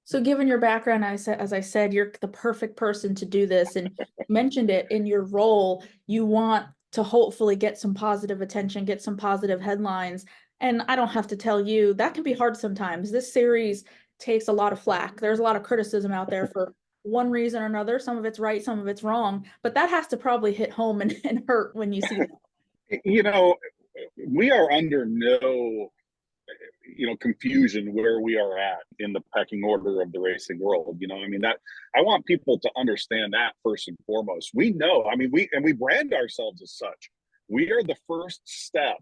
So given your background, as I said, you're the perfect person to do this, and mentioned it in your role. You want to hopefully get some positive attention, get some positive headlines. And I don't have to tell you, that can be hard sometimes. This series takes a lot of flack. There's a lot of criticism out there for one reason or another. Some of it's right, some of it's wrong, but that has to probably hit home and hurt when you see that. You know, we are under no, confusion where we are at in the pecking order of the racing world. I mean, that I want people to understand that first and foremost. We know, I mean, we brand ourselves as such. We are the first step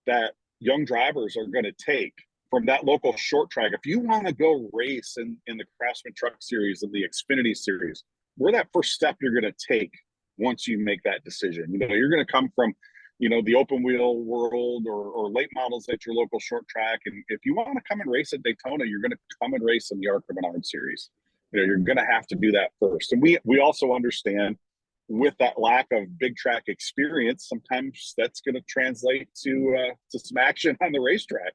that young drivers are going to take from that local short track. If you want to go race in the Craftsman Truck Series and the Xfinity Series, we're that first step you're going to take once you make that decision. You're going to come from, the open wheel world or late models at your local short track. And if you want to come and race at Daytona, you're going to come and race in the ARCA Menards Series. You're going to have to do that first. And we also understand with that lack of big track experience, sometimes that's going to translate to some action on the racetrack.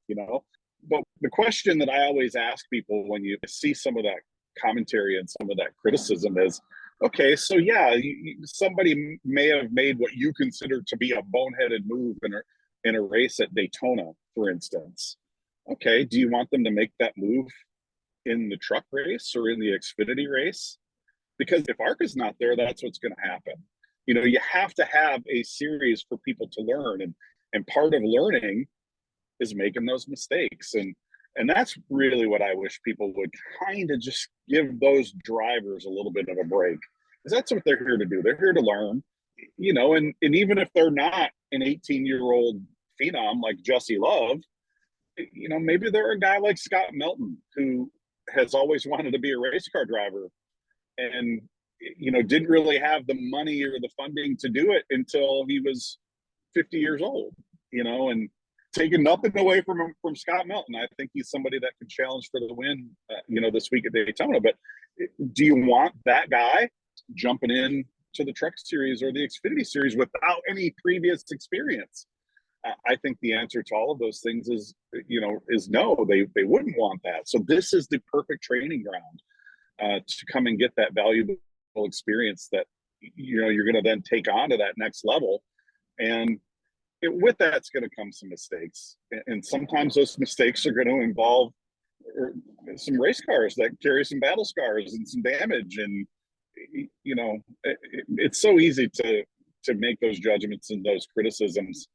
But the question that I always ask people when you see some of that commentary and some of that criticism is, okay, so yeah, somebody may have made what you consider to be a boneheaded move in a race at Daytona, for instance. Okay, do you want them to make that move in the truck race or in the Xfinity race? Because if ARCA's not there, that's what's going to happen. You have to have a series for people to learn, and part of learning is making those mistakes. And that's really what I wish people would kind of just give those drivers a little bit of a break, because that's what they're here to do. They're here to learn, and even if they're not an 18-year-old phenom like Jesse Love, maybe they're a guy like Scott Melton who has always wanted to be a race car driver and didn't really have the money or the funding to do it until he was 50 years old, and taking nothing away from Scott Melton. I think he's somebody that could challenge for the win, this week at Daytona. But do you want that guy jumping in to the Truck Series or the Xfinity Series without any previous experience? I think the answer to all of those things is no. They wouldn't want that. So this is the perfect training ground to come and get that valuable experience that you're going to then take on to that next level. And with that's going to come some mistakes, and sometimes those mistakes are going to involve some race cars that carry some battle scars and some damage. And it's so easy to make those judgments and those criticisms,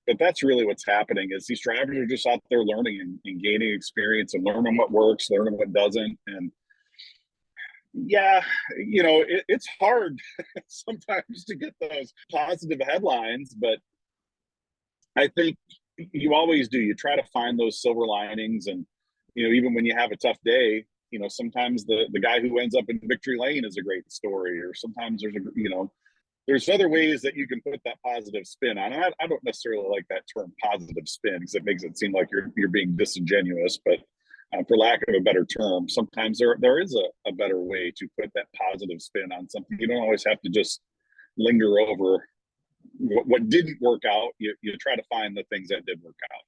but that's really what's happening. Is these drivers are just out there learning and gaining experience and learning what works, learning what doesn't. And yeah, it's hard sometimes to get those positive headlines, but I think you always do. You try to find those silver linings, and even when you have a tough day, sometimes the guy who ends up in victory lane is a great story, or sometimes there's other ways that you can put that positive spin on. I don't necessarily like that term positive spin, because it makes it seem like you're being disingenuous, but for lack of a better term, sometimes there is a better way to put that positive spin on something. You don't always have to just linger over what didn't work out. You try to find the things that did work out.